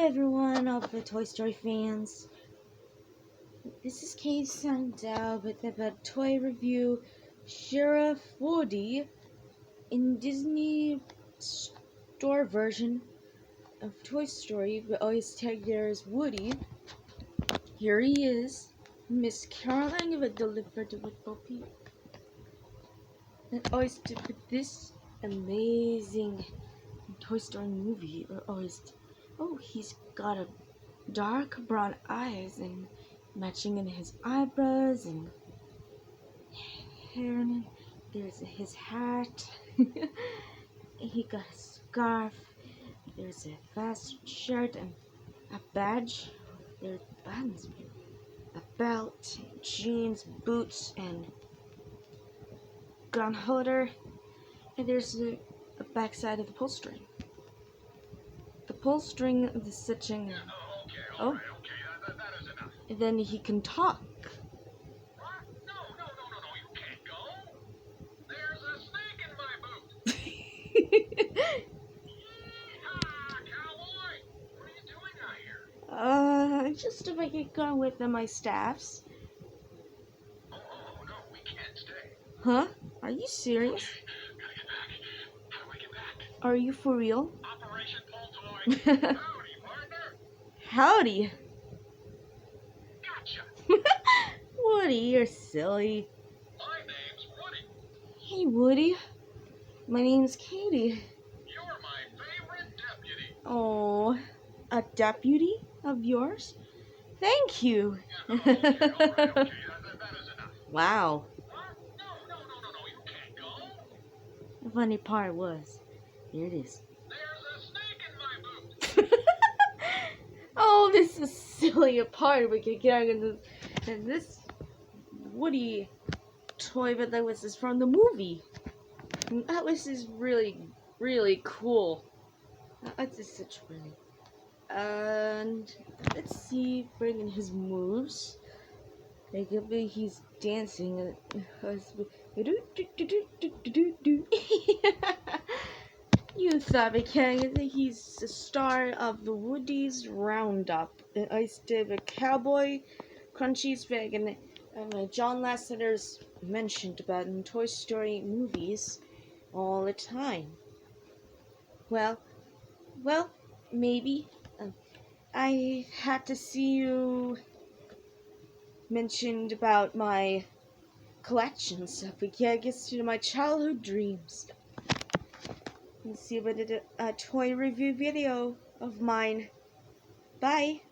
everyone of the Toy Story fans. This is Kate Sandow with the toy review Sheriff Woody in Disney store version of Toy Story. We always tag there as Woody. Here he is. Miss Caroline with delivered with Poppy. And always with this amazing Toy Story movie. Oh, he's got a dark brown eyes and matching in his eyebrows and hair. And there's his hat. He got a scarf. There's a vest shirt and a badge. There's buttons, a belt, jeans, boots, and gun holder. And there's the backside of the pull string. The pull string, the stitching. Okay, Oh. that is enough. And then he can talk. What? No, you can't go. There's a snake in my boot. Yeehaw, cowboy! What are you doing out here? Just to make it go with my staffs. Oh, no, we can't stay. Huh? Are you serious? Gotta get back. How do I get back? Are you for real? Operation Pull Toy. Howdy, partner. Howdy. Gotcha. Woody, you're silly. My name's Woody. Hey, Woody. My name's Katie. You're my favorite deputy. Oh, a deputy of yours? Thank you. Yeah, okay, that is enough. Wow. What? No, you can't go. The funny part was, here it is. There's a snake in my boot. Oh, this is silly part we could get in this Woody toy, but that was from the movie. And that was just really cool. That's just such really. And let's see, bringing his moves. Like he's dancing. You thought because he's the star of the Woody's Roundup. And I did a Cowboy Crunchy's Bag and John Lasseter's mentioned about in Toy Story movies all the time. Well, maybe. I had to see you mentioned about my collections of I guess to my childhood dreams. Let's see if I did a toy review video of mine. Bye.